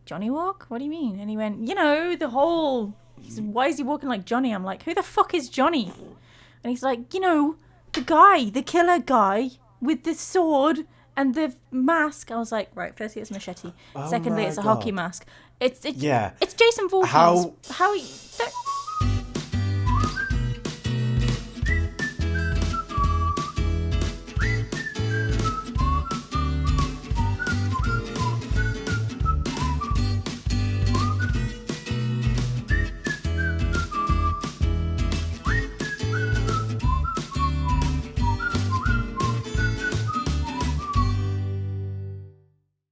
Johnny walk? What do you mean? And he went, the whole, why is he walking like Johnny? I'm like, who the fuck is Johnny? And he's like, the killer guy with the sword and the mask. I was like, right, firstly it's machete. Secondly, it's a hockey mask. It's Jason Voorhees. How he...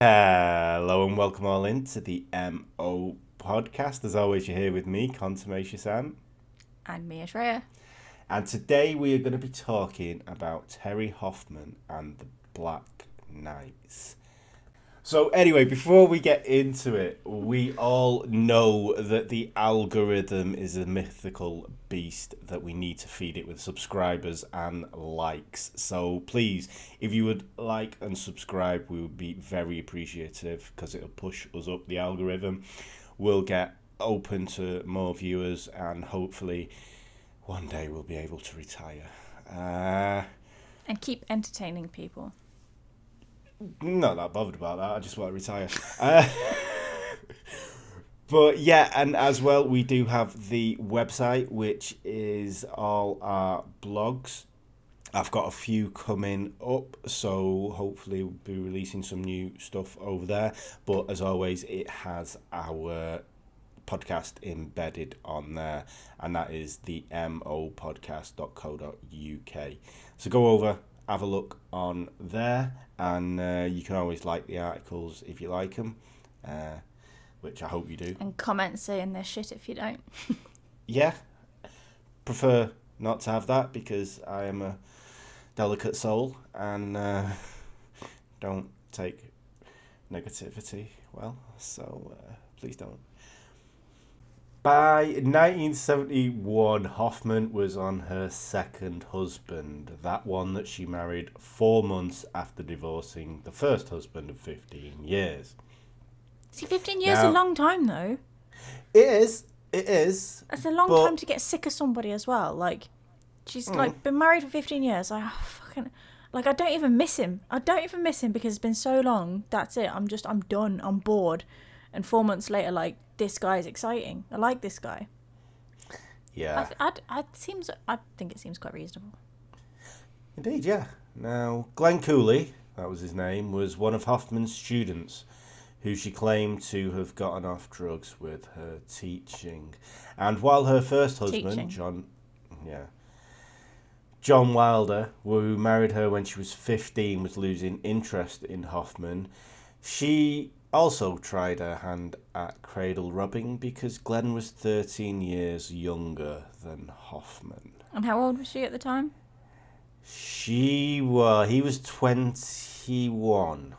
Hello and welcome all into the MO podcast. As always, you're here with me, Consummation Sam. And me, Shreya. And today we are going to be talking about Terri Hoffman and the Black Knights. So anyway, before we get into it, we all know that the algorithm is a mythical beast that we need to feed it with subscribers and likes. So please, if you would like and subscribe, we would be very appreciative because it'll push us up the algorithm. We'll get open to more viewers and hopefully one day we'll be able to retire. And keep entertaining people. Not that bothered about that. I just want to retire. But yeah, and as well, we do have the website, which is all our blogs. I've got a few coming up, so hopefully we'll be releasing some new stuff over there. But as always, it has our podcast embedded on there, and that is the mopodcast.co.uk. So go over, have a look on there, and you can always like the articles if you like them, which I hope you do. And comment saying they're shit if you don't. Yeah, prefer not to have that because I am a delicate soul and don't take negativity well, so please don't. By 1971, Hoffman was on her second husband, that one that she married 4 months after divorcing the first husband of 15 years. See, 15 years is a long time, though. It is. That's a long time to get sick of somebody as well. Like, she's been married for 15 years. I don't even miss him. I don't even miss him because it's been so long. That's it. I'm done. I'm bored. And 4 months later, this guy is exciting. I like this guy. Yeah. I think it seems quite reasonable. Indeed, yeah. Now, Glenn Cooley, that was his name, was one of Hoffman's students who she claimed to have gotten off drugs with her teaching. And while her first husband, John Wilder, who married her when she was 15, was losing interest in Hoffman, she also tried her hand at cradle robbing because Glenn was 13 years younger than Hoffman. And how old was she at the time? He was 21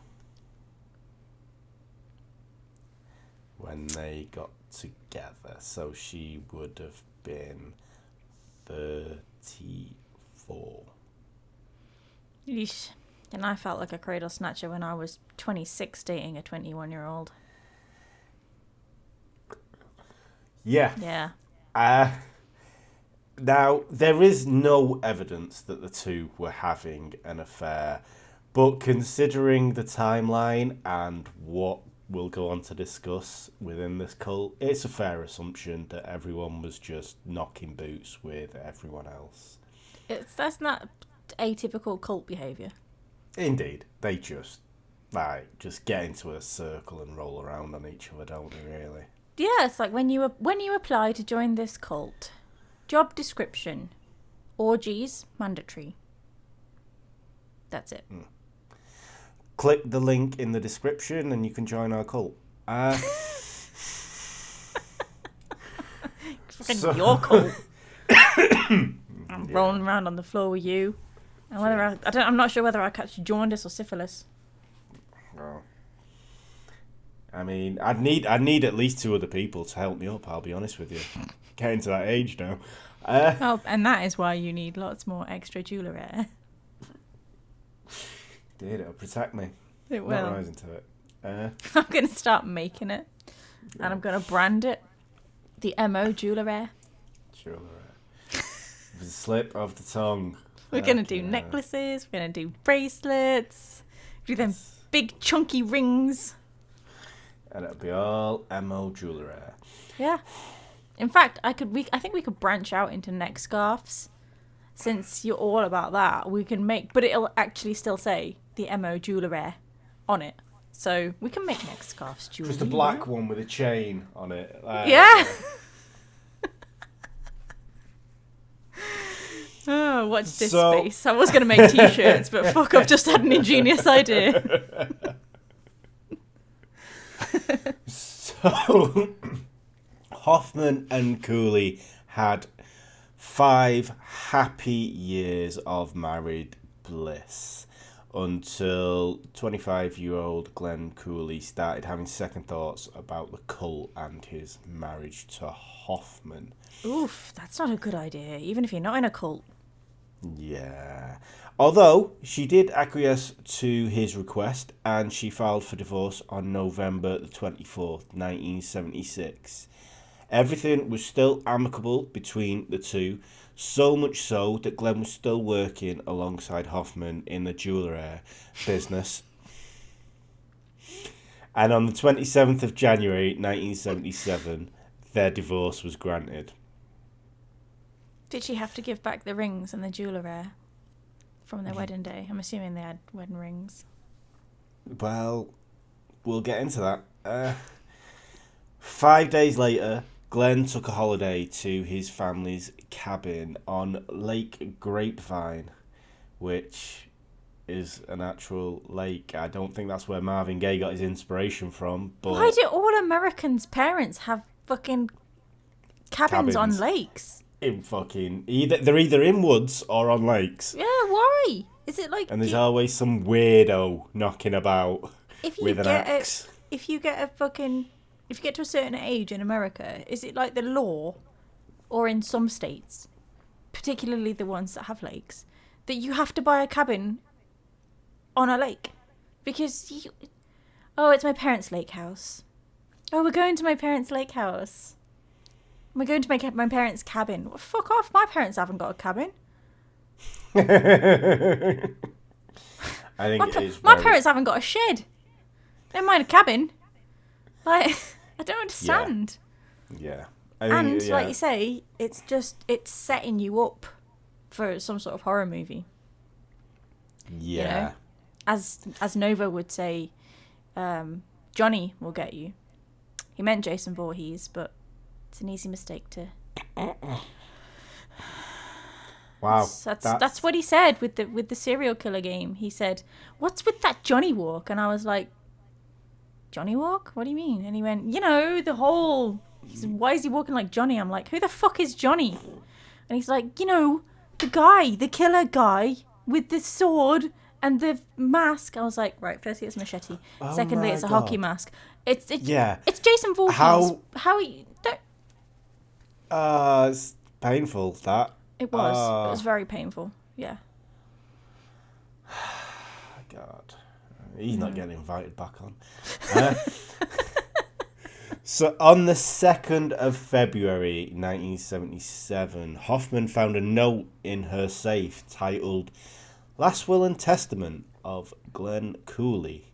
when they got together, so she would have been 34. Yeesh. And I felt like a cradle snatcher when I was 26 dating a 21-year-old. Yeah. Yeah. Now, there is no evidence that the two were having an affair, but considering the timeline and what we'll go on to discuss within this cult, it's a fair assumption that everyone was just knocking boots with everyone else. That's not atypical cult behaviour. Indeed. They just get into a circle and roll around on each other, don't they, really? Yeah, it's like when you apply to join this cult, job description, orgies, mandatory. That's it. Click the link in the description and you can join our cult. Your cult. I'm rolling around on the floor with you. And I'm not sure whether I catch jaundice or syphilis. Oh. I mean, I'd need at least 2 other people to help me up, I'll be honest with you. Getting to that age now. And that is why you need lots more extra jewellery. Dude, it'll protect me. It will. Not rising to it. I'm going to start making it. And I'm going to brand it the MO Jewellery. Sure. The slip of the tongue. We're going to do necklaces. We're going to do bracelets. Do them big chunky rings. And it'll be all MO Jewellery. Yeah. In fact, I think we could branch out into neck scarves. Since you're all about that, we can make, but it'll actually still say the MO Jewellery on it. So we can make neck scarves jewellery. Just a black one with a chain on it. Yeah. Oh, watch this space. I was going to make t-shirts, but fuck, I've just had an ingenious idea. So, Hoffman and Cooley had 5 happy years of married bliss until 25-year-old Glenn Cooley started having second thoughts about the cult and his marriage to Hoffman. Oof, that's not a good idea, even if you're not in a cult. Yeah. Although she did acquiesce to his request and she filed for divorce on November the 24th, 1976. Everything was still amicable between the two, so much so that Glenn was still working alongside Hoffman in the jewellery business. And on the 27th of January 1977, their divorce was granted. Did she have to give back the rings and the jewellery from their wedding day? I'm assuming they had wedding rings. Well, we'll get into that. 5 days later, Glenn took a holiday to his family's cabin on Lake Grapevine, which is an actual lake. I don't think that's where Marvin Gaye got his inspiration from. But why do all Americans' parents have fucking cabins on lakes? They're either in woods or on lakes. Yeah, why? Is it like? And there's always some weirdo knocking about with an axe. If you get to a certain age in America, is it like the law, or in some states, particularly the ones that have lakes, that you have to buy a cabin on a lake? Because it's my parents' lake house. Oh, we're going to my parents' lake house. We're going to my parents' cabin. Well, fuck off. My parents haven't got a cabin. I think my parents haven't got a shed. Never mind a cabin. Like, I don't understand. Yeah. Like you say, it's setting you up for some sort of horror movie. Yeah. You know? As Nova would say, Johnny will get you. He meant Jason Voorhees, but it's an easy mistake to. Wow. That's what he said with the serial killer game. He said, "What's with that Johnny walk?" And I was like, "Johnny walk? What do you mean?" And he went, the whole. He said, "Why is he walking like Johnny?" I'm like, "Who the fuck is Johnny?" And he's like, the killer guy with the sword and the mask. I was like, right, firstly it's a machete. Secondly, it's a hockey mask. It's Jason Voorhees. How you don't. It's painful, that. It was. It was very painful. Yeah. God. He's not getting invited back on. So on the 2nd of February 1977, Hoffman found a note in her safe titled Last Will and Testament of Glenn Cooley.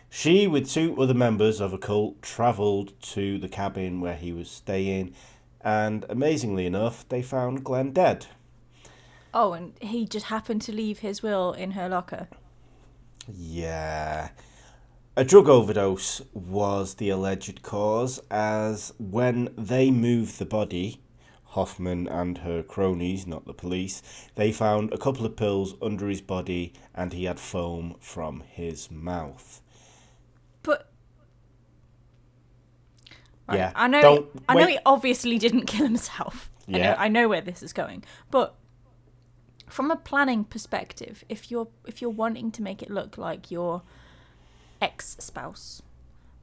She, with 2 other members of a cult, travelled to the cabin where he was staying, and amazingly enough, they found Glenn dead. Oh, and he just happened to leave his will in her locker. Yeah. A drug overdose was the alleged cause, as when they moved the body, Hoffman and her cronies, not the police, they found a couple of pills under his body and he had foam from his mouth. But right, yeah, I know he obviously didn't kill himself. Yeah. I know where this is going. But from a planning perspective, if you're wanting to make it look like your ex-spouse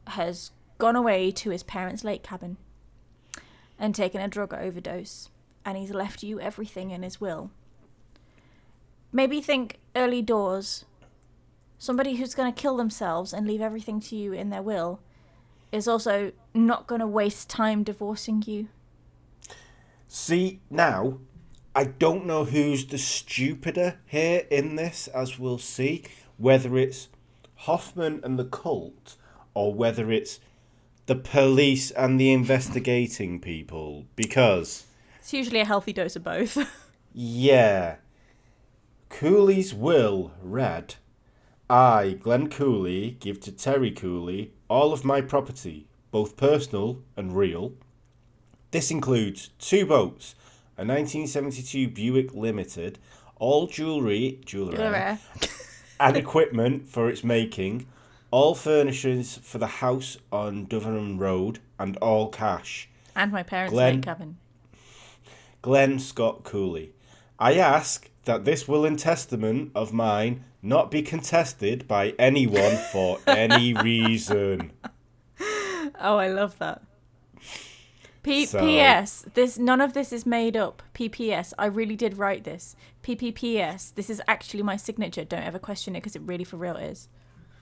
has gone away to his parents' lake cabin and taken a drug overdose and he's left you everything in his will, maybe think early doors. Somebody who's going to kill themselves and leave everything to you in their will is also not going to waste time divorcing you. See, now, I don't know who's the stupider here in this, as we'll see. Whether it's Hoffman and the cult, or whether it's the police and the investigating people. Because... it's usually a healthy dose of both. yeah. Cooley's will read, I, Glenn Cooley, give to Terry Cooley all of my property, both personal and real. This includes 2 boats, a 1972 Buick Limited, all jewellery and equipment for its making, all furnishings for the house on Duvernham Road, and all cash. And my parents' late cabin. Glenn Scott Cooley. I ask that this will and testament of mine not be contested by anyone for any reason. Oh, I love that. P.S. None of this is made up. P.P.S. I really did write this. P.P.P.S. This is actually my signature. Don't ever question it because it really for real is.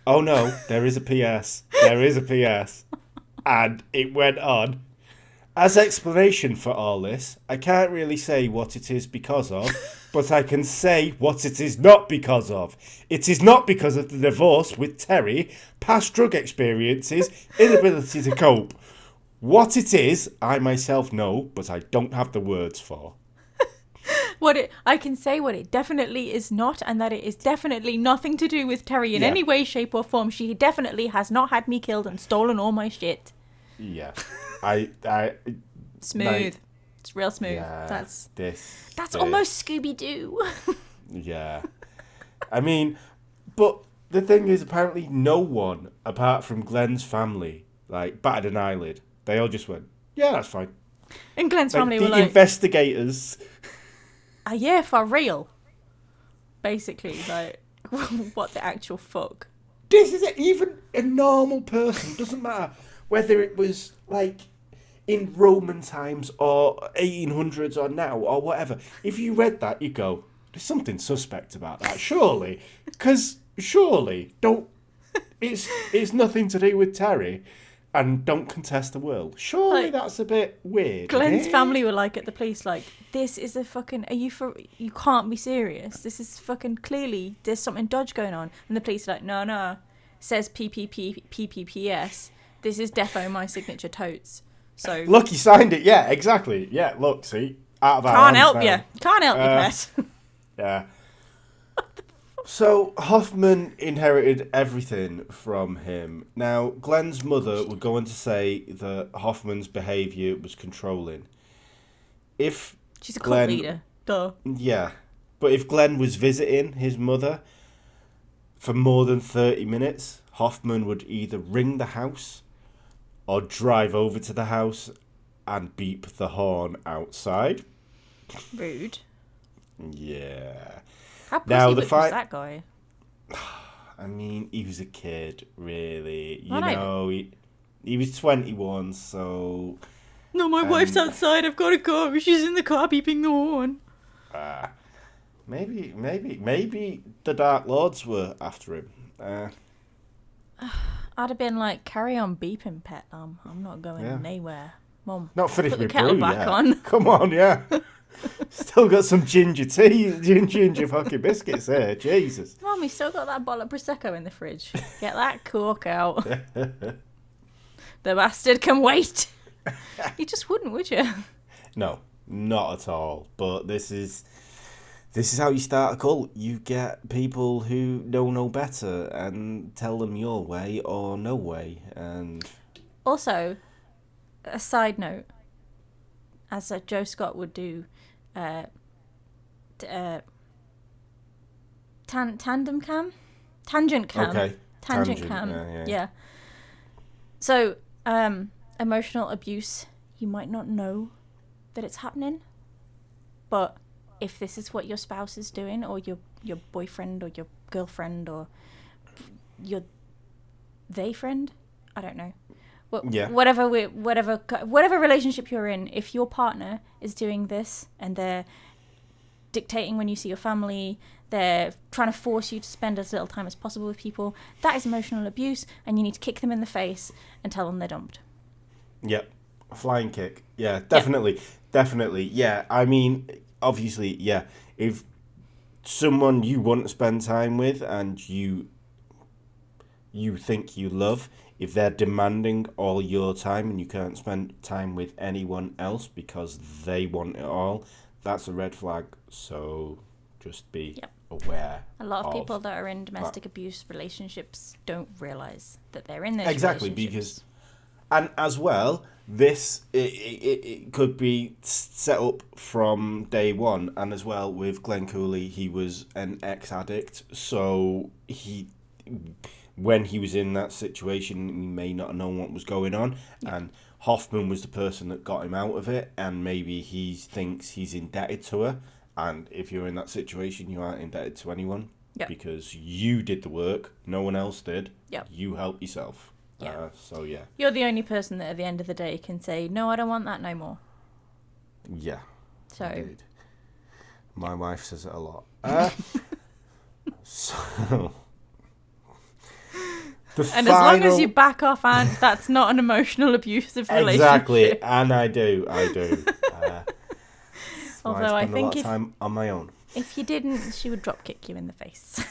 Oh no, there is a P.S. There is a P.S. And it went on. As explanation for all this, I can't really say what it is because of, but I can say what it is not because of. It is not because of the divorce with Terry, past drug experiences, inability to cope. What it is, I myself know, but I don't have the words for. I can say what it definitely is not, and that it is definitely nothing to do with Terry in any way, shape, or form. She definitely has not had me killed and stolen all my shit. Yeah. Smooth. Like, it's real smooth. Yeah, that's almost Scooby-Doo. Yeah. I mean, but the thing is, apparently no one, apart from Glenn's family, like, batted an eyelid. They all just went, yeah, that's fine. And Glenn's family were the like... investigators... yeah, for real. Basically, like, what the actual fuck? This is it. Even a normal person, doesn't matter whether it was, like, in Roman times or 1800s or now or whatever. If you read that, you go, there's something suspect about that, surely. Because, surely, don't... It's nothing to do with Terry. And don't contest the world. Surely like, that's a bit weird. Glenn's family were like at the police, like, this is a fucking... You can't be serious. This is fucking clearly... There's something dodge going on. And the police are like, no. Says PPPS. This is defo my signature totes. So... Look, he signed it. Yeah, exactly. Yeah, look, see? Out of our Can't hands help you. Can't help you, pet. Yeah. So, Hoffman inherited everything from him. Now, Glenn's mother would go on to say that Hoffman's behaviour was controlling. She's a cult leader. Duh. Yeah. But if Glenn was visiting his mother for more than 30 minutes, Hoffman would either ring the house or drive over to the house and beep the horn outside. Rude. Yeah. How pussy was that guy? I mean, he was a kid, really. You know, he was 21, so... No, my wife's outside. I've got to go. She's in the car beeping the horn. Maybe the Dark Lords were after him. I'd have been like, carry on beeping, pet. I'm not going anywhere. Mum, not finished put the with kettle brew back yet. on. Come on, yeah. Still got some ginger tea, ginger fucking biscuits there. Jesus. Mum, we still got that bottle of Prosecco in the fridge. Get that cork out. The bastard can wait. You just wouldn't, would you? No, not at all. But this is how you start a cult. You get people who know no better and tell them your way or no way. And also, a side note, as Joe Scott would do, tangent cam. Okay. Tangent cam. Yeah. So, emotional abuse, you might not know that it's happening, but if this is what your spouse is doing, or your boyfriend or your girlfriend or your they friend, I don't know. Whatever relationship you're in, if your partner is doing this and they're dictating when you see your family, They're trying to force you to spend as little time as possible with people. That is emotional abuse, and you need to kick them in the face and tell them they're dumped. Yep. A flying kick. Yeah, definitely. Yep. Definitely. Yeah. I mean, obviously, yeah. If someone you want to spend time with and you think you love, if they're demanding all your time and you can't spend time with anyone else because they want it all, that's a red flag. So just be aware. A lot of people that are in domestic abuse relationships don't realise that they're in those relationships. Because, and as well, this it could be set up from day one. And as well with Glenn Cooley, he was an ex-addict, so when he was in that situation, he may not have known what was going on. And Hoffman was the person that got him out of it, and maybe he thinks he's indebted to her. And if you're in that situation, you aren't indebted to anyone because you did the work, no one else did. You helped yourself. You're the only person that at the end of the day can say, no, I don't want that no more. Yeah. So indeed. My wife says it a lot. So as long as you back off, and that's not an emotional abusive relationship. Exactly, and I do. Although I think a lot of time on my own. If you didn't, she would drop kick you in the face.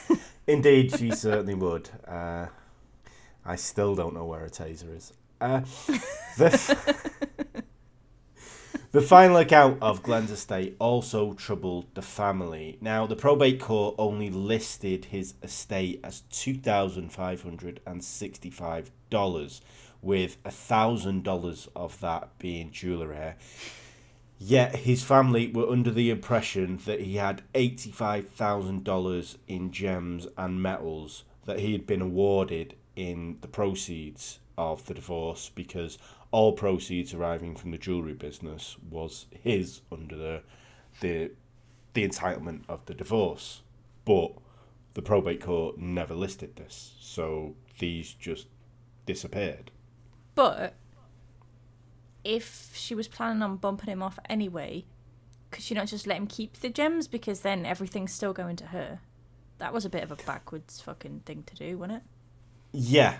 Indeed, she certainly would. I still don't know where a taser is. The final account of Glenn's estate also troubled the family. Now, the probate court only listed his estate as $2,565, with $1,000 of that being jewellery. Yet his family were under the impression that he had $85,000 in gems and metals that he had been awarded in the proceeds of the divorce, because all proceeds arriving from the jewellery business was his under the entitlement of the divorce. But the probate court never listed this, so these just disappeared. But if she was planning on bumping him off anyway, could she not just let him keep the gems, because then everything's still going to her? That was a bit of a backwards fucking thing to do, wasn't it? Yeah.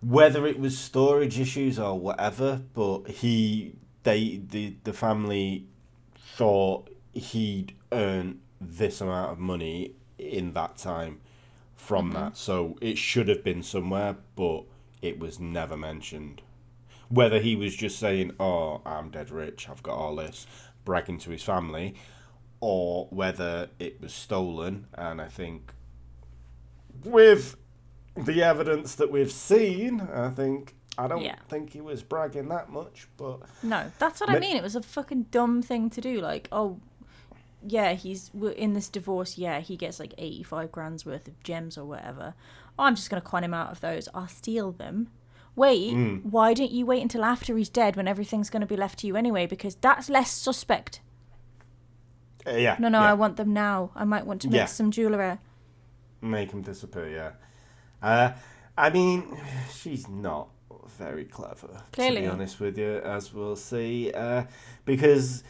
Whether it was storage issues or whatever, but the family thought he'd earned this amount of money in that time from that. So it should have been somewhere, but it was never mentioned. Whether he was just saying, oh, I'm dead rich, I've got all this, bragging to his family, or whether it was stolen. And I think with the evidence that we've seen, I don't think he was bragging that much, but no, that's what I mean. It was a fucking dumb thing to do. Like, oh, yeah, he's in this divorce. Yeah, he gets like 85 grand's worth of gems or whatever. Oh, I'm just gonna con him out of those. I'll steal them. Wait, why don't you wait until after he's dead, when everything's gonna be left to you anyway? Because that's less suspect. No, I want them now. I might want to make some jewellery. Make them disappear. I mean, she's not very clever, clearly, to be honest with you, as we'll see, because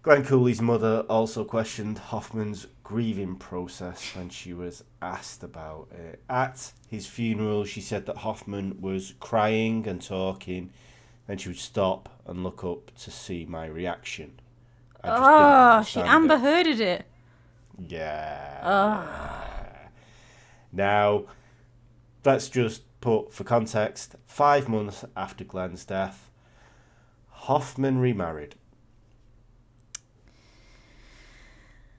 Glenn Cooley's mother also questioned Hoffman's grieving process when she was asked about it. At his funeral, she said that Hoffman was crying and talking, then she would stop and look up to see my reaction. She Amber Hearded it. Yeah. Now, let's just put, for context, 5 months after Glenn's death, Hoffman remarried.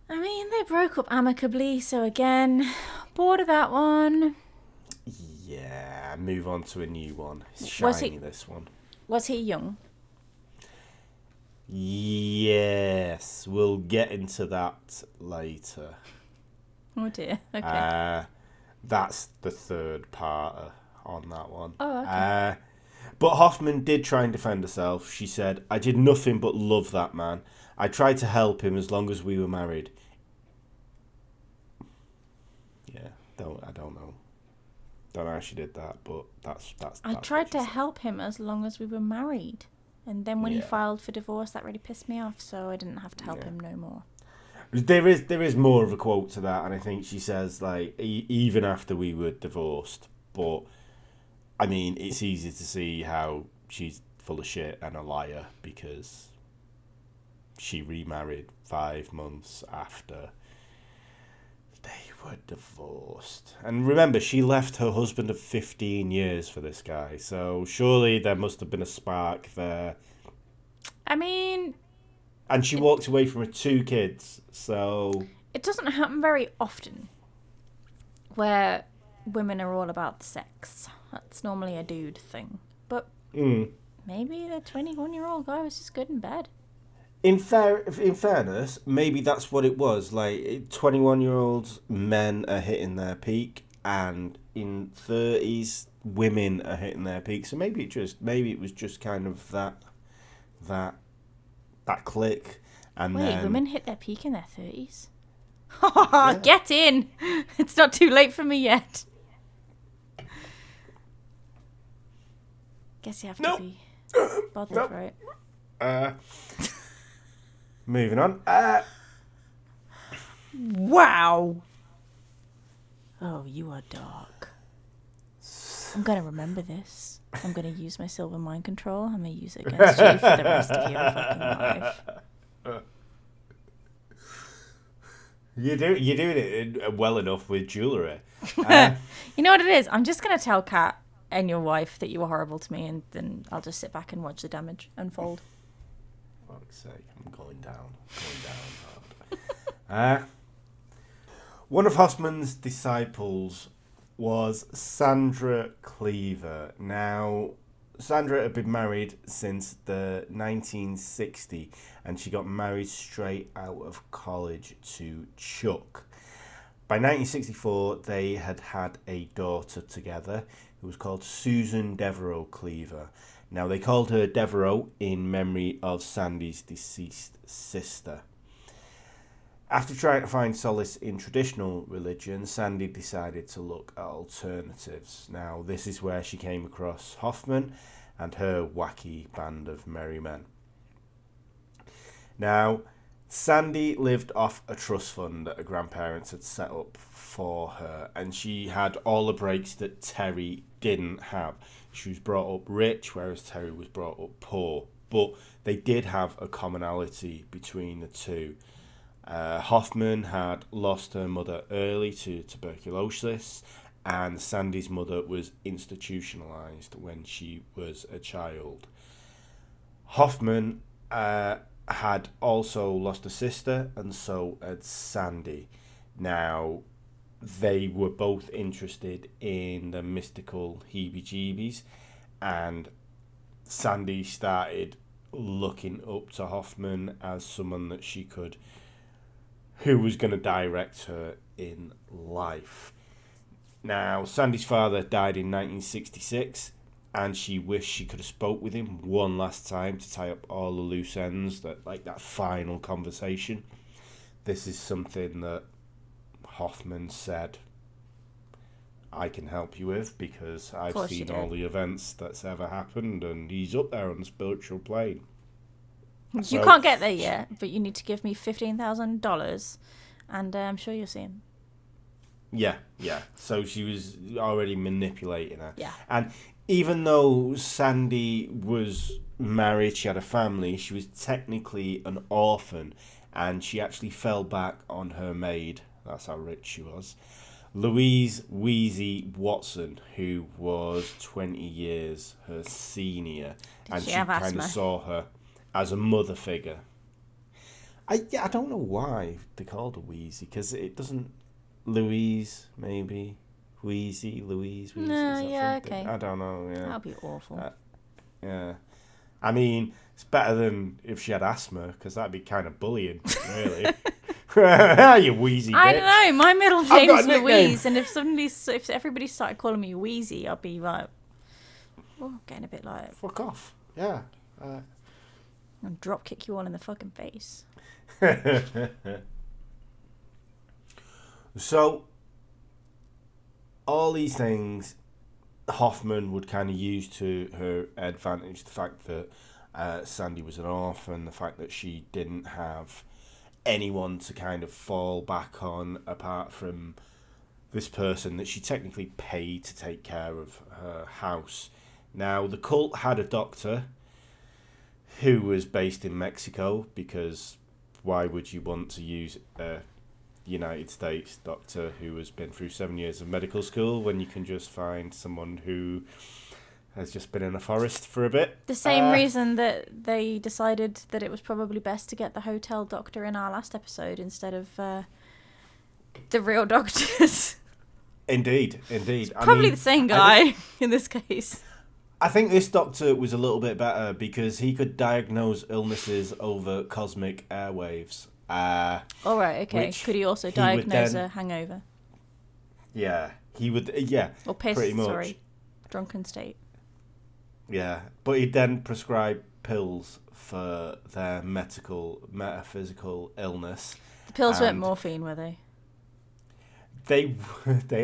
I mean, they broke up amicably, so again, bored of that one. Yeah, move on to a new one. It's shiny, this one. Was he young? Yes, we'll get into that later. Oh dear, okay. That's the third part on that one. Oh, okay. But Hoffman did try and defend herself. She said, I did nothing but love that man. I tried to help him as long as we were married. Yeah, I don't know. Don't know how she did that, but that's I tried to help him as long as we were married. And then when he filed for divorce, that really pissed me off, so I didn't have to help him no more. There is more of a quote to that, and I think she says like even after we were divorced, but I mean it's easy to see how she's full of shit and a liar because she remarried 5 months after they were divorced. And remember, she left her husband of 15 years for this guy, so surely there must have been a spark there. I mean, And she walked away from her 2 kids, so... it doesn't happen very often where women are all about the sex. That's normally a dude thing. But maybe the 21-year-old guy was just good in bed. In fairness, maybe that's what it was. Like, 21-year-olds men are hitting their peak, and in 30s, women are hitting their peak. So maybe it was just kind of that click. And Wait, then... women hit their peak in their 30s? Yeah. Get in! It's not too late for me yet. Guess you have to be bothered, right? Moving on. Wow! Oh, you are dark. I'm going to remember this. I'm going to use my silver mind control. I'm going to use it against you for the rest of your fucking life. You're doing it well enough with jewellery. You know what it is? I'm just going to tell Kat and your wife that you were horrible to me, and then I'll just sit back and watch the damage unfold. For fuck's sake, I'm going down hard. One of Hoffman's disciples was Sandra Cleaver. Now, Sandra had been married since the 1960s, and she got married straight out of college to Chuck. By 1964, they had had a daughter together who was called Susan Devereaux Cleaver. Now, they called her Devereaux in memory of Sandy's deceased sister. After trying to find solace in traditional religion, Sandy decided to look at alternatives. Now, this is where she came across Hoffman and her wacky band of merry men. Now, Sandy lived off a trust fund that her grandparents had set up for her, and she had all the breaks that Terri didn't have. She was brought up rich, whereas Terri was brought up poor, but they did have a commonality between the two. Hoffman had lost her mother early to tuberculosis, and Sandy's mother was institutionalized when she was a child. Hoffman had also lost a sister, and so had Sandy. Now, they were both interested in the mystical heebie-jeebies, and Sandy started looking up to Hoffman as someone that who was going to direct her in life. Now, Sandy's father died in 1966, and she wished she could have spoke with him one last time to tie up all the loose ends, that final conversation. This is something that Hoffman said, I can help you with, because I've seen all the events that's ever happened, and he's up there on the spiritual plane. You can't get there yet, but you need to give me $15,000, and I'm sure you'll see him. Yeah. So she was already manipulating her. Yeah. And even though Sandy was married, she had a family, she was technically an orphan, and she actually fell back on her maid. That's how rich she was. Louise Wheezy Watson, who was 20 years her senior. Did she have asthma? Kind of saw her as a mother figure. I don't know why they called her Wheezy, because it doesn't... Louise, maybe? Wheezy, Louise, Wheezy. No, yeah, okay. I don't know, yeah. That would be awful. Yeah. I mean, it's better than if she had asthma, because that'd be kind of bullying, really. You wheezy bitch. I don't know, my middle name's Louise, and if everybody started calling me Wheezy, I'd be like, oh, getting a bit like... Fuck off. Yeah. And drop kick you all in the fucking face. So, all these things Hoffman would kind of use to her advantage. The fact that Sandy was an orphan, the fact that she didn't have anyone to kind of fall back on apart from this person that she technically paid to take care of her house. Now, the cult had a doctor who was based in Mexico, because why would you want to use a United States doctor who has been through 7 years of medical school when you can just find someone who has just been in a forest for a bit? The same reason that they decided that it was probably best to get the hotel doctor in our last episode instead of the real doctors. Indeed. Probably the same guy in this case. I think this doctor was a little bit better because he could diagnose illnesses over cosmic airwaves. All right, okay. Could he also diagnose a hangover? Yeah, he would. Yeah, or piss. Pretty much. Sorry, drunken state. Yeah, but he'd then prescribe pills for their metaphysical illness. The pills weren't morphine, were they? They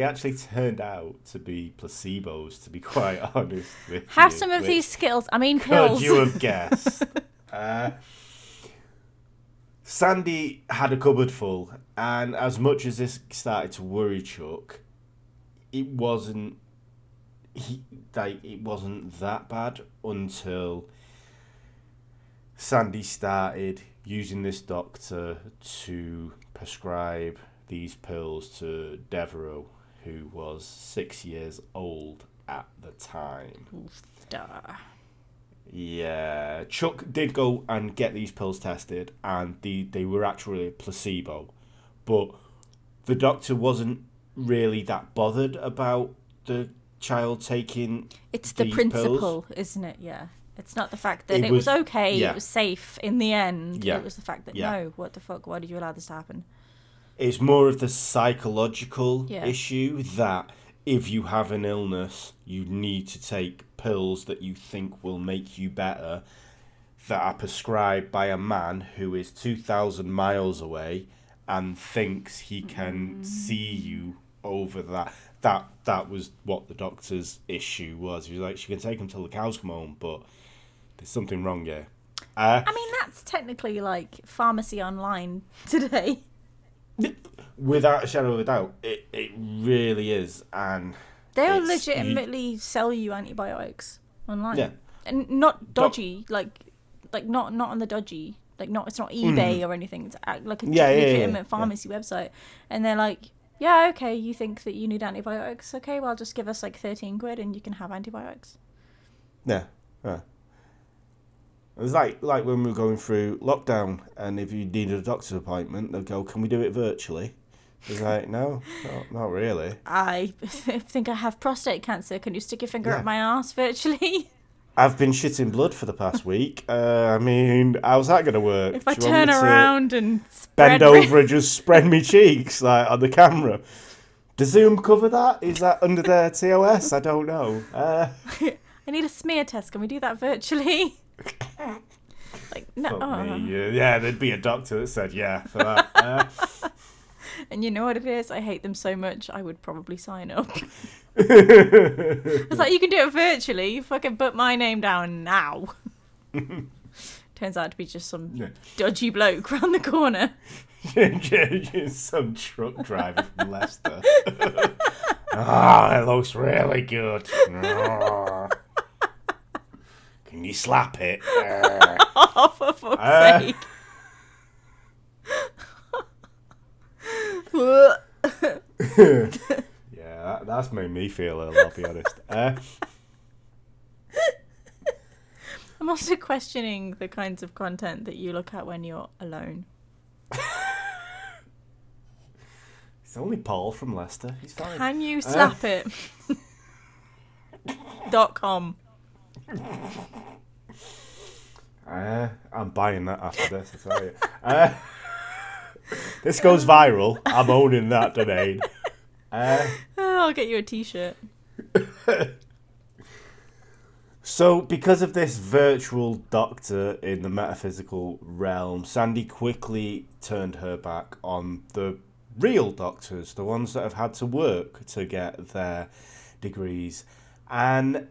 actually turned out to be placebos, to be quite honest with you. Have some of these Skittles. I mean, pills. Could you have guessed? Sandy had a cupboard full, and as much as this started to worry Chuck, it wasn't that bad until Sandy started using this doctor to prescribe these pills to Devereaux, who was 6 years old at the time. Yeah, Chuck did go and get these pills tested, and they were actually a placebo, but the doctor wasn't really that bothered about the child taking It's the principle, isn't it? Yeah. It's not the fact that it was okay, it was safe in the end. Yeah. It was the fact that, no, what the fuck, why did you allow this to happen? It's more of the psychological issue that if you have an illness, you need to take pills that you think will make you better, that are prescribed by a man who is 2,000 miles away and thinks he can see you over that. That was what the doctor's issue was. He was like, she can take him till the cows come home, but there's something wrong here. I mean, that's technically like pharmacy online today. Without a shadow of a doubt, it really is, and they'll legitimately sell you antibiotics online, and not dodgy, like not on the dodgy, like not, it's not eBay or anything. It's like a legitimate pharmacy website, and they're like, yeah, okay, you think that you need antibiotics? Okay, well, just give us like 13 quid and you can have antibiotics. Yeah. It was like when we were going through lockdown, and if you needed a doctor's appointment, they'd go, can we do it virtually? It's like, no, not really. I think I have prostate cancer. Can you stick your finger up my arse virtually? I've been shitting blood for the past week. I mean, how's that going to work? If I turn around and bend over and just spread me cheeks like on the camera. Does Zoom cover that? Is that under their TOS? I don't know. I need a smear test. Can we do that virtually? Like, no. Fuck me. Yeah, there'd be a doctor that said yeah for that. And you know what it is? I hate them so much, I would probably sign up. It's like, you can do it virtually. You fucking put my name down now. Turns out to be just some dodgy bloke round the corner. Some truck driver from Leicester. It looks really good. Can you slap it? Oh, for fuck's sake. Yeah, that's made me feel ill, I'll be honest. I'm also questioning the kinds of content that you look at when you're alone. It's only Paul from Leicester. He's fine. Can you slap it? .com. I'm buying that after this, I tell you. This goes viral. I'm owning that domain. I'll get you a t-shirt. So, because of this virtual doctor in the metaphysical realm, Sandy quickly turned her back on the real doctors, the ones that have had to work to get their degrees. And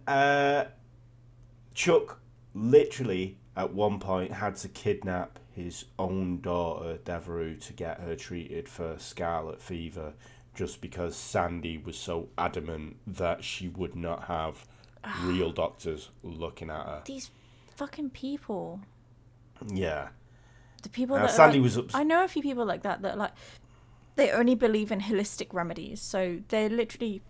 Chuck literally, at one point, had to kidnap his own daughter, Devereux, to get her treated for scarlet fever just because Sandy was so adamant that she would not have real doctors looking at her. These fucking people. Yeah. The people that Sandy are, was I know a few people like that like they only believe in holistic remedies. So they're literally,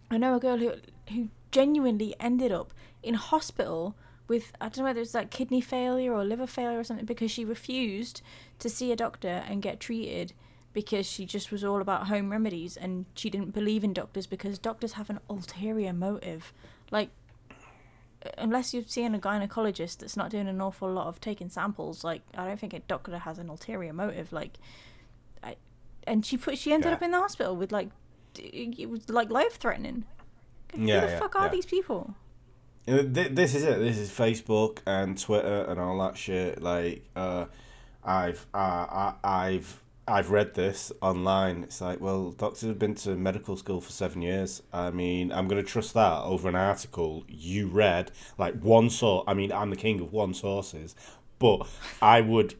I know a girl who genuinely ended up in hospital with, I don't know whether it's like kidney failure or liver failure or something, because she refused to see a doctor and get treated because she just was all about home remedies, and she didn't believe in doctors because doctors have an ulterior motive. Like, unless you're seeing a gynecologist that's not doing an awful lot of taking samples, like, I don't think a doctor has an ulterior motive. Like, and she ended up in the hospital with, like, it was like life threatening. Who the fuck are these people? This is it. This is Facebook and Twitter and all that shit. Like, I've read this online. It's like, well, doctors have been to medical school for 7 years. I mean, I'm going to trust that over an article you read. Like, one source. I mean, I'm the king of one sources, but I would.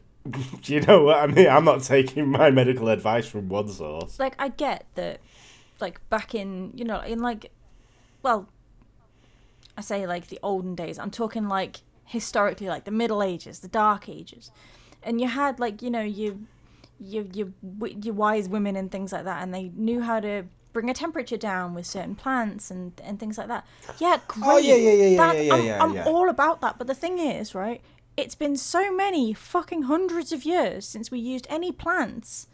Do you know what I mean? I'm not taking my medical advice from one source. Like, I get that, like, back in, you know, in, like, well, I say, like, the olden days. I'm talking, like, historically, like, the Middle Ages, the Dark Ages. And you had, like, you know, your wise women and things like that, and they knew how to bring a temperature down with certain plants and things like that. Yeah, great. Oh, yeah. I'm all about that. But the thing is, right, it's been so many fucking hundreds of years since we used any plants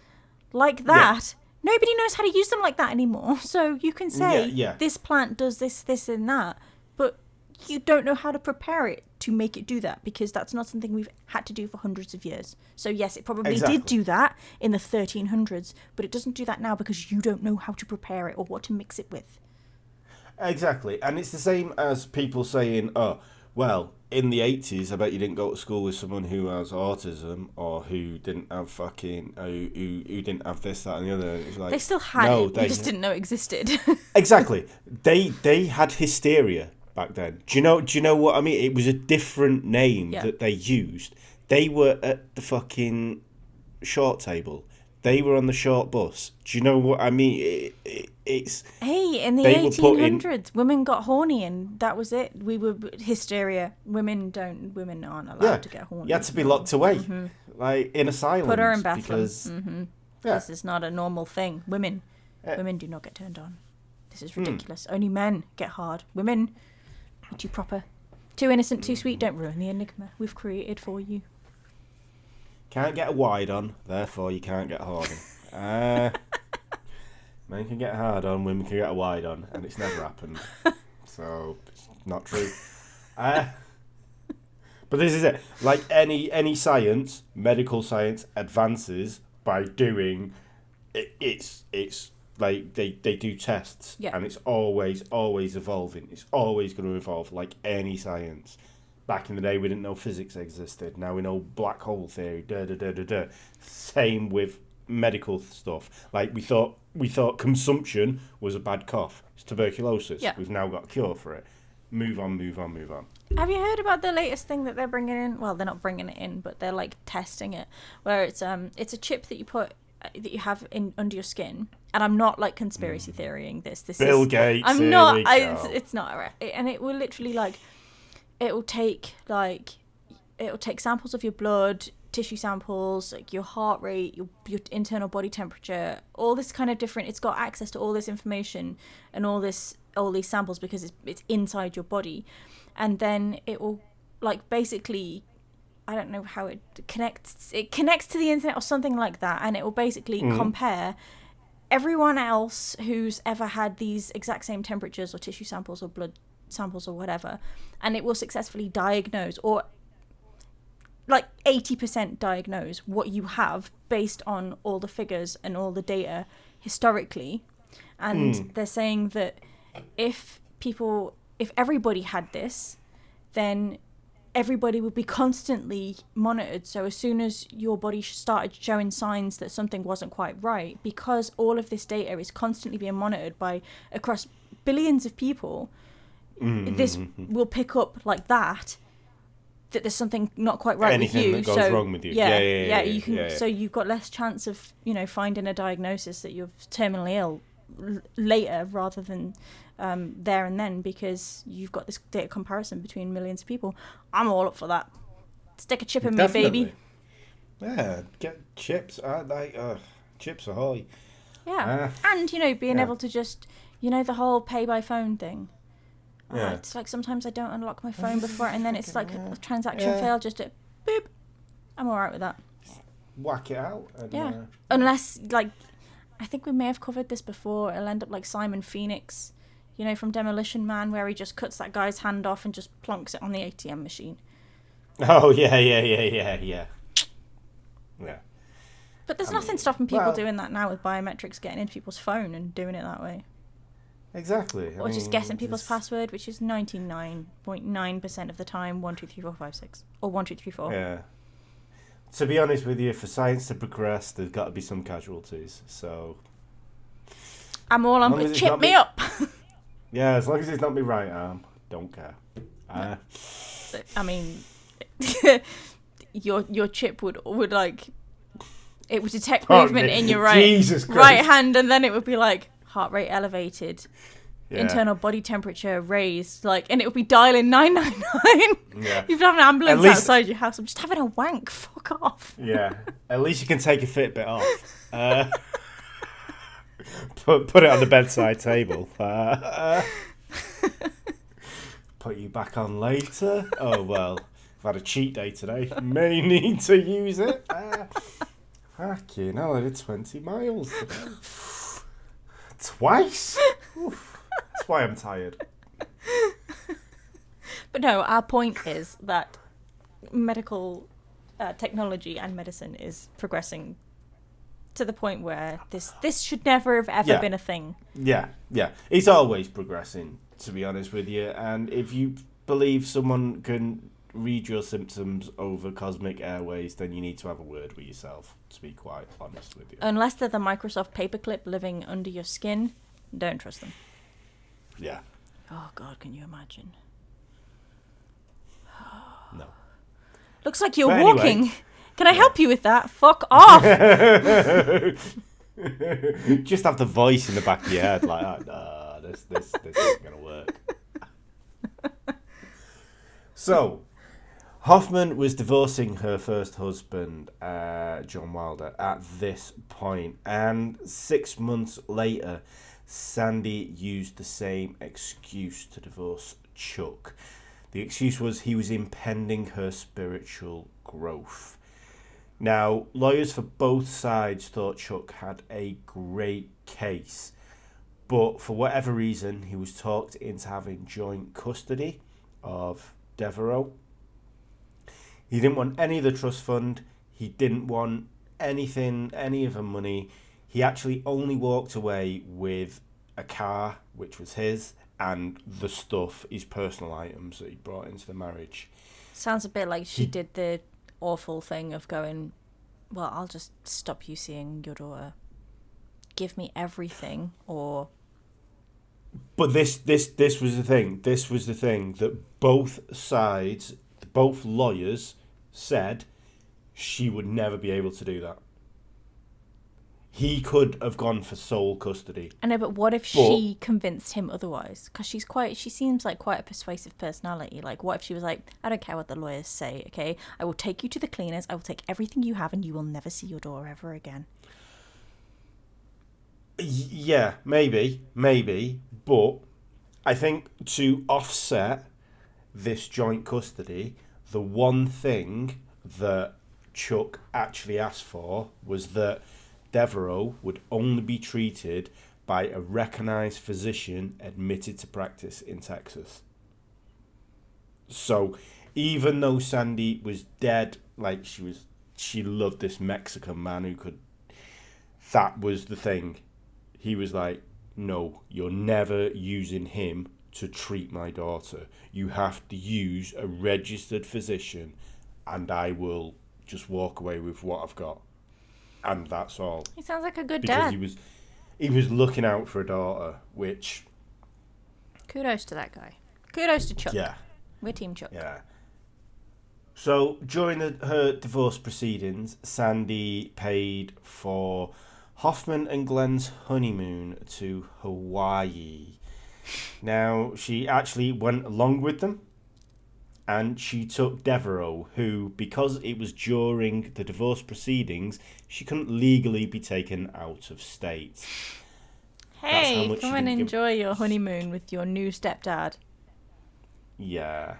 like that. Yeah. Nobody knows how to use them like that anymore. So you can say, this plant does this, and that, but you don't know how to prepare it to make it do that, because that's not something we've had to do for hundreds of years. So yes, it probably did do that in the 1300s, but it doesn't do that now because you don't know how to prepare it or what to mix it with. Exactly. And it's the same as people saying, oh, well, in the 80s, I bet you didn't go to school with someone who has autism or who didn't have fucking, who didn't have this, that, and the other. It's like, they still had it, they just didn't know it existed. Exactly. They had hysteria back then. Do you know what I mean? It was a different name that they used. They were at the fucking short table. They were on the short bus. Do you know what I mean? It's hey, in the 1800s, women got horny, and that was it. We were hysteria. Women aren't allowed to get horny. You had to be locked away, like in asylums. Put her in bathroom. Because this is not a normal thing. Women do not get turned on. This is ridiculous. Only men get hard. Women, you're too proper, too innocent, too sweet. Don't ruin the enigma we've created for you. Can't get a wide on, therefore you can't get hard on. Men can get hard on, women can get a wide on, and it's never happened. So, it's not true. But this is it. Like any science, medical science advances by doing it's like they do tests, and it's always evolving. It's always going to evolve, like any science. Back in the day, we didn't know physics existed. Now we know black hole theory. Same with medical stuff. Like we thought consumption was a bad cough. It's tuberculosis. We've now got a cure for it. Move on. Have you heard about the latest thing that they're bringing in? Well, they're not bringing it in, but they're like testing it, where it's a chip that you have in under your skin. And I'm not like conspiracy theorying this. This Bill is Gates. I'm not. It's not right. And it will literally like. It'll take samples of your blood, tissue samples, like your heart rate, your internal body temperature, all this kind of different. It's got access to all this information and all these samples because it's inside your body, and then it will like basically, I don't know how it connects. It connects to the internet or something like that, and it will basically compare everyone else who's ever had these exact same temperatures or tissue samples or blood samples or whatever, and it will successfully diagnose, or like 80% diagnose what you have based on all the figures and all the data historically. And they're saying that if everybody had this, then everybody would be constantly monitored. So as soon as your body started showing signs that something wasn't quite right, because all of this data is constantly being monitored by across billions of people, this will pick up like that that there's something not quite right Anything with you. that goes wrong with you. Yeah, you can. yeah. So you've got less chance of finding a diagnosis that you're terminally ill later rather than there and then, because you've got this data comparison between millions of people. I'm all up for that. Stick a chip in me, baby. Yeah, get chips. I like chips ahoy. Yeah, and being able to just the whole pay by phone thing. Yeah. It's like sometimes I don't unlock my phone before, and then it's like a transaction failed. Just boop. I'm all right with that. Whack it out. And, Unless, like, I think we may have covered this before. It'll end up like Simon Phoenix, from Demolition Man, where he just cuts that guy's hand off and just plonks it on the ATM machine. Oh yeah. Yeah. But there's nothing stopping people doing that now with biometrics, getting into people's phone and doing it that way. Exactly. Or just guessing people's password, which is 99.9% of the time 12345 or 1234. Yeah. To be honest with you, for science to progress, there's got to be some casualties. So I'm all on, but chip me up. Yeah, as long as it's not my right arm, don't care. I mean, your chip would like, it would detect movement in your right hand, and then it would be like heart rate elevated, internal body temperature raised, like, and it would be dialing 999. Yeah. You'd have an ambulance outside your house. I'm just having a wank. Fuck off. Yeah. At least you can take a Fitbit off. Put it on the bedside table. Put you back on later. Oh well, I've had a cheat day today. May need to use it. Fucking hell, I did 20 miles today. Twice? Oof. That's why I'm tired. But no, our point is that medical technology and medicine is progressing to the point where this should never have ever been a thing. Yeah. It's always progressing, to be honest with you. And if you believe someone can read your symptoms over cosmic airways, then you need to have a word with yourself, to be quite honest with you. Unless they're the Microsoft paperclip living under your skin, don't trust them. Yeah. Oh God, can you imagine? No. Looks like you're walking. Can I help you with that? Fuck off. Just have the voice in the back of your head like, nah, this isn't gonna work. So, Hoffman was divorcing her first husband, John Wilder, at this point, and 6 months later, Sandy used the same excuse to divorce Chuck. The excuse was he was impeding her spiritual growth. Now, lawyers for both sides thought Chuck had a great case, but for whatever reason, he was talked into having joint custody of Devereaux. He didn't want any of the trust fund. He didn't want any of the money. He actually only walked away with a car, which was his, and the stuff, his personal items that he brought into the marriage. Sounds a bit like she did the awful thing of going, well, I'll just stop you seeing your daughter. Give me everything, or... But this was the thing. This was the thing that both sides, both lawyers, said she would never be able to do that. He could have gone for sole custody. I know, but what if she convinced him otherwise? Because she seems like quite a persuasive personality. Like, what if she was like, I don't care what the lawyers say, okay? I will take you to the cleaners, I will take everything you have, and you will never see your daughter ever again. Yeah, maybe. But I think to offset this joint custody, the one thing that Chuck actually asked for was that Devereaux would only be treated by a recognised physician admitted to practice in Texas. So even though Sandy was dead, like she loved this Mexican man who could... That was the thing. He was like, no, you're never using him to treat my daughter. You have to use a registered physician, and I will just walk away with what I've got. And that's all. He sounds like a good dad. Because he was looking out for a daughter, which... Kudos to that guy. Kudos to Chuck. Yeah. We're Team Chuck. Yeah. So during her divorce proceedings, Sandy paid for Hoffman and Glenn's honeymoon to Hawaii. Now, she actually went along with them, and she took Devereaux, who, because it was during the divorce proceedings, she couldn't legally be taken out of state. That's how Hey, much come she and didn't give. enjoy your honeymoon with your new stepdad. Yeah.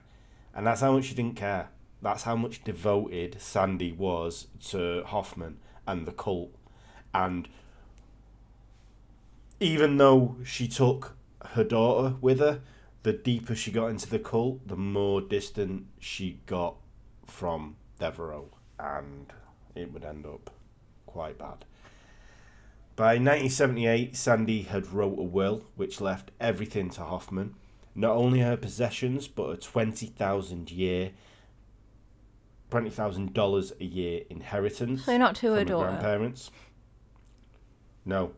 And that's how much she didn't care. That's how much devoted Sandy was to Hoffman and the cult. And even though she took her daughter with her, the deeper she got into the cult, the more distant she got from Devereaux. And it would end up quite bad. By 1978, Sandy had wrote a will which left everything to Hoffman. Not only her possessions, but a $20,000 a year inheritance So not to from her her daughter. grandparents. No.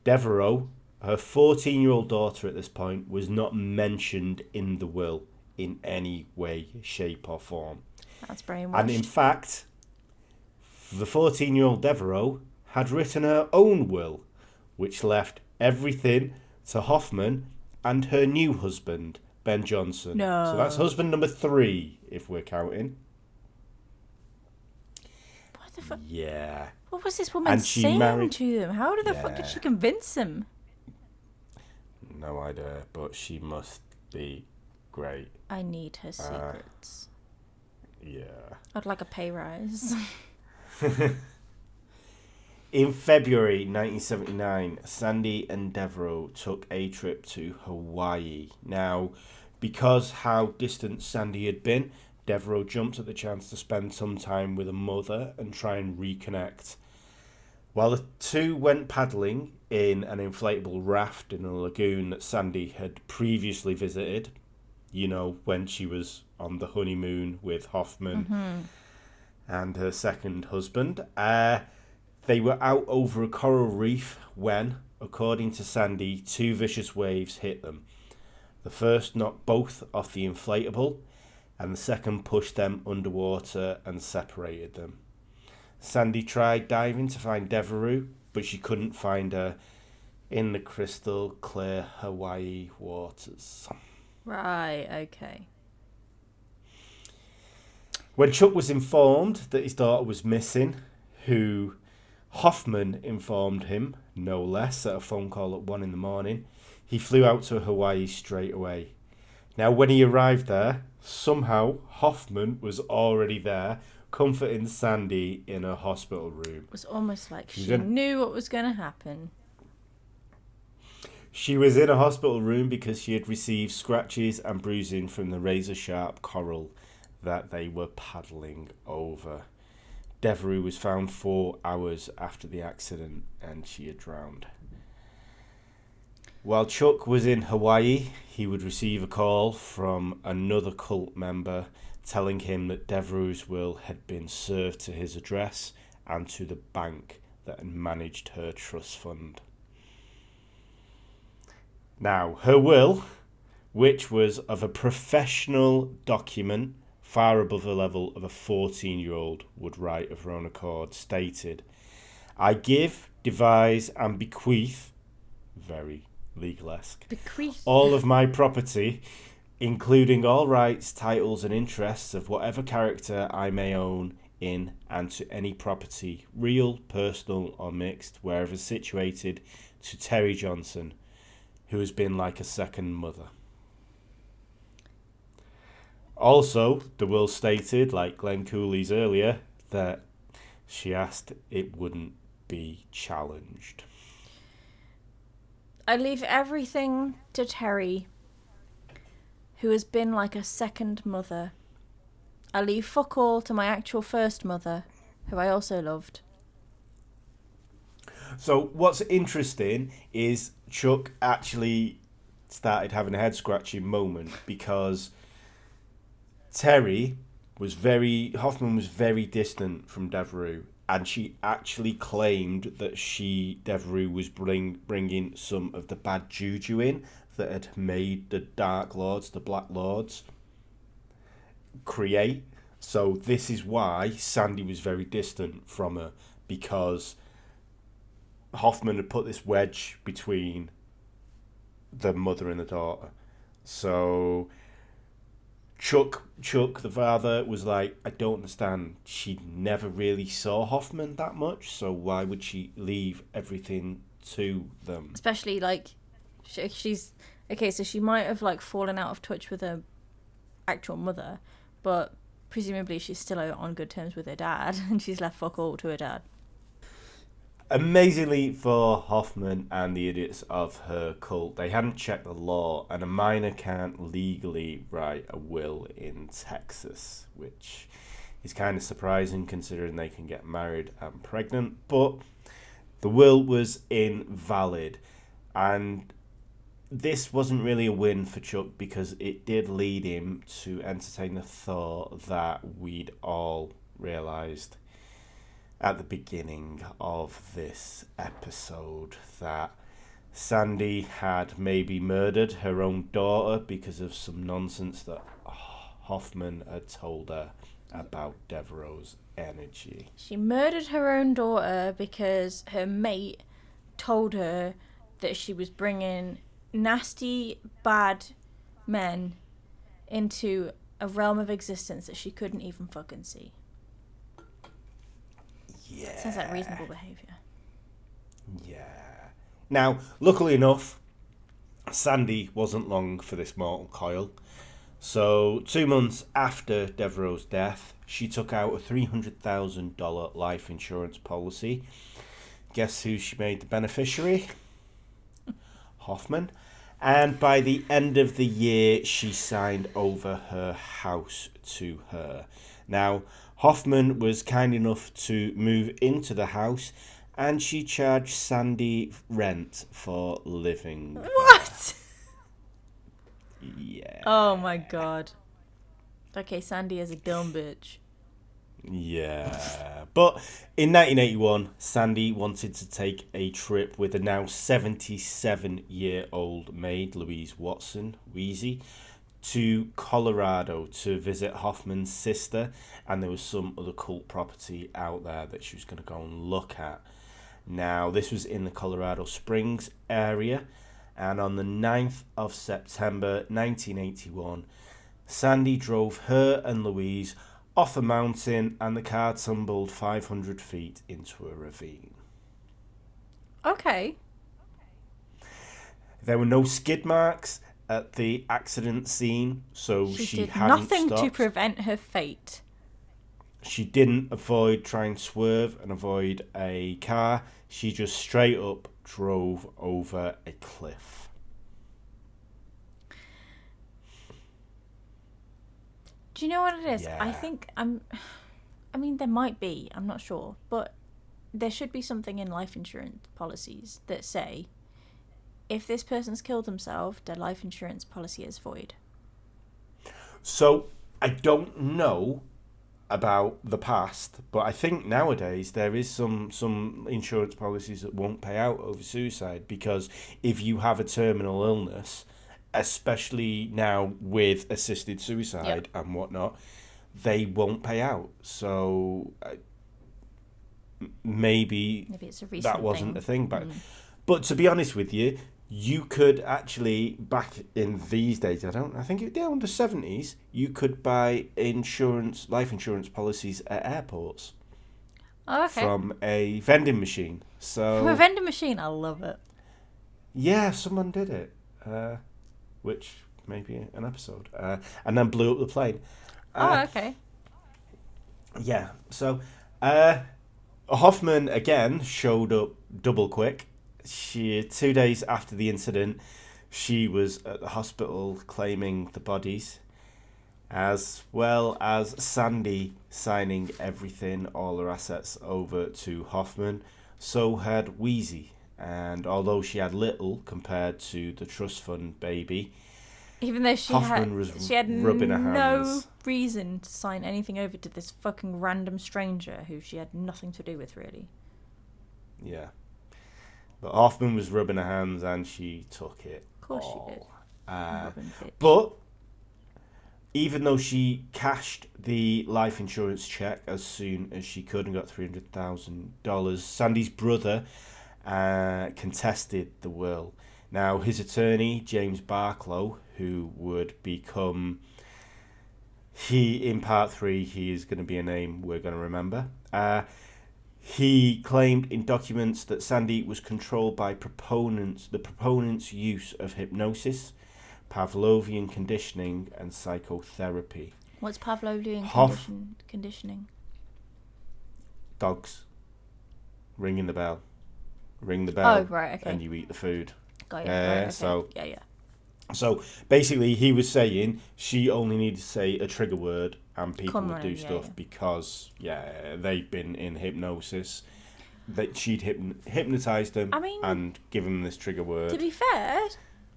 Devereaux, her 14-year-old daughter at this point, was not mentioned in the will in any way, shape or form. That's brainwashed. And in fact, the 14-year-old Devereaux had written her own will, which left everything to Hoffman and her new husband, Ben Johnson. No. So that's husband number 3, if we're counting. What the fuck? Yeah. What was this woman And she saying married- to them? How the fuck did Yeah. she convince them? No idea, but she must be great. I need her secrets. Yeah. I'd like a pay rise. In February 1979, Sandy and Devereaux took a trip to Hawaii. Now, because how distant Sandy had been, Devereaux jumped at the chance to spend some time with her mother and try and reconnect. While the two went paddling in an inflatable raft in a lagoon that Sandy had previously visited, you know, when she was on the honeymoon with Hoffman and her second husband, they were out over a coral reef when, according to Sandy, 2 vicious waves hit them. The first knocked both off the inflatable, and the second pushed them underwater and separated them. Sandy tried diving to find Devereaux, but she couldn't find her in the crystal clear Hawaii waters. Right, okay. When Chuck was informed that his daughter was missing, who Hoffman informed him, no less, at a phone call at 1 a.m, he flew out to Hawaii straight away. Now, when he arrived there, somehow Hoffman was already there, comforting Sandy in a hospital room. It was almost like She's she in- knew what was going to happen. She was in a hospital room because she had received scratches and bruising from the razor-sharp coral that they were paddling over. Devereaux was found 4 hours after the accident and she had drowned. While Chuck was in Hawaii, he would receive a call from another cult member telling him that Devereaux's will had been served to his address and to the bank that had managed her trust fund. Now, her will, which was of a professional document far above the level of a 14-year-old would write of her own accord, stated, "I give, devise and bequeath," very legal-esque, Bequeath. "all of my property, including all rights, titles and interests of whatever character I may own in and to any property, real, personal or mixed, wherever situated, to Terri Johnson, who has been like a second mother." Also, the will stated, like Glenn Cooley's earlier, that she asked it wouldn't be challenged. I leave everything to Terri, who has been like a second mother. I leave fuck all to my actual first mother, who I also loved. So what's interesting is Chuck actually started having a head scratching moment because Hoffman was very distant from Devereaux, and she actually claimed that Devereaux was bringing some of the bad juju in that had made the Dark Lords, the Black Lords, create So this is why Sandy was very distant from her, because Hoffman had put this wedge between the mother and the daughter. So Chuck, the father, was like, I don't understand. She never really saw Hoffman that much, so why would she leave everything to them? Especially, like, she's... Okay, so she might have, like, fallen out of touch with her actual mother, but presumably she's still on good terms with her dad, and she's left fuck all to her dad. Amazingly for Hoffman and the idiots of her cult, they hadn't checked the law, and a minor can't legally write a will in Texas, which is kind of surprising considering they can get married and pregnant. But the will was invalid, and this wasn't really a win for Chuck because it did lead him to entertain the thought that we'd all realised at the beginning of this episode, that Sandy had maybe murdered her own daughter because of some nonsense that Hoffman had told her about Devereaux's energy. She murdered her own daughter because her mate told her that she was bringing nasty, bad men into a realm of existence that she couldn't even fucking see. Yeah. Sounds like reasonable behaviour. Yeah. Now, luckily enough, Sandy wasn't long for this mortal coil. So, 2 months after Devereaux's death, she took out a $300,000 life insurance policy. Guess who she made the beneficiary? Hoffman. And by the end of the year, she signed over her house to her. Now, Hoffman was kind enough to move into the house, and she charged Sandy rent for living there. What? Yeah. Oh my god. Okay, Sandy is a dumb bitch. Yeah. But in 1981, Sandy wanted to take a trip with a now 77-year-old maid, Louise Watson, Wheezy, to Colorado to visit Hoffman's sister, and there was some other cult property out there that she was going to go and look at. Now, this was in the Colorado Springs area, and on the 9th of September 1981, Sandy drove her and Louise off a mountain, and the car tumbled 500 feet into a ravine. Okay. There were no skid marks at the accident scene, so she did hadn't nothing stopped. to prevent her fate. She didn't try and swerve and avoid a car. She just straight up drove over a cliff. Do you know what it is? Yeah. I think I mean, there might be. I'm not sure, but there should be something in life insurance policies that say, if this person's killed themselves, their life insurance policy is void. So I don't know about the past, but I think nowadays there is some insurance policies that won't pay out over suicide, because if you have a terminal illness, especially now with assisted suicide and whatnot, they won't pay out. So maybe it's a recent that wasn't thing. a thing back. But to be honest with you, you could actually, back in these days, in the 70s, you could buy life insurance policies at airports. Oh, okay. From a vending machine. From a vending machine, I love it. Yeah, someone did it. Which may be an episode. And then blew up the plane. Okay. Yeah, so Hoffman again showed up double quick. 2 days after the incident, she was at the hospital claiming the bodies, as well as Sandy signing everything, all her assets, over to Hoffman. So had Wheezy, and although she had little compared to the trust fund baby, even though she had rubbing her no hands. reason to sign anything over to this fucking random stranger who she had nothing to do with, really. Yeah. But Hoffman was rubbing her hands, and she took it. Of course all. she did. But even though she cashed the life insurance check as soon as she could and got $300,000, Sandy's brother contested the will. Now, his attorney, James Barklow, who would become... in part 3, he is going to be a name we're going to remember. He claimed in documents that Sandy was controlled by the proponent's use of hypnosis, Pavlovian conditioning, and psychotherapy. What's Pavlovian conditioning? Dogs. Ringing the bell. Ring the bell. Oh, right, okay. And you eat the food. Got you. Right, okay. So, yeah. So basically, he was saying she only needed to say a trigger word and people would do stuff because they've been in hypnosis. That she'd hypnotized them and given them this trigger word. To be fair,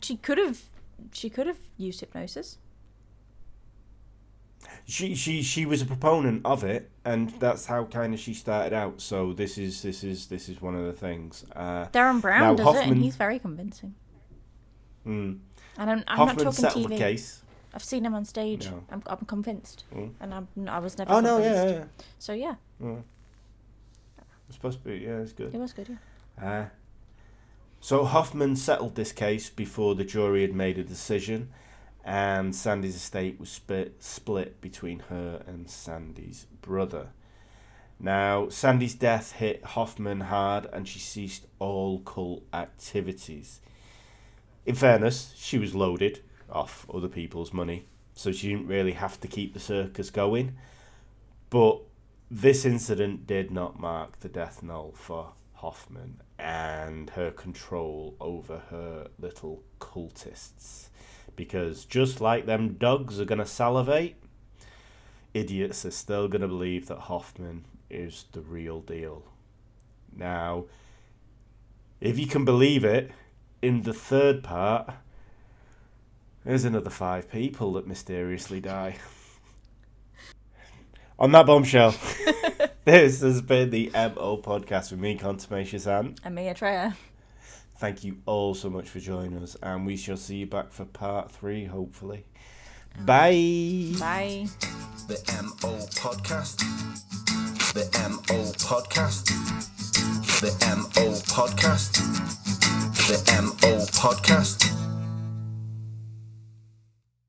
she could have used hypnosis. She was a proponent of it, and that's how kind of she started out. So this is one of the things. Darren Brown does it, and he's very convincing. I'm Hoffman not talking settled TV. the case. I've seen him on stage. No. I'm convinced, and I was never. Oh convinced. no, yeah. So yeah. It's supposed to be, it's good. It was good, yeah. So Hoffman settled this case before the jury had made a decision, and Sandy's estate was split between her and Sandy's brother. Now, Sandy's death hit Hoffman hard, and she ceased all cult activities. In fairness, she was loaded off other people's money, so she didn't really have to keep the circus going. But this incident did not mark the death knell for Hoffman and her control over her little cultists. Because just like them dogs are going to salivate, idiots are still going to believe that Hoffman is the real deal. Now, if you can believe it, in the third part, there's another 5 people that mysteriously die. On that bombshell, this has been the MO Podcast with me, Contumacious Ant. And me, Atreya. Thank you all so much for joining us, and we shall see you back for part 3, hopefully. Bye. Bye. The MO Podcast. The MO Podcast. The MO Podcast. The MO Podcast.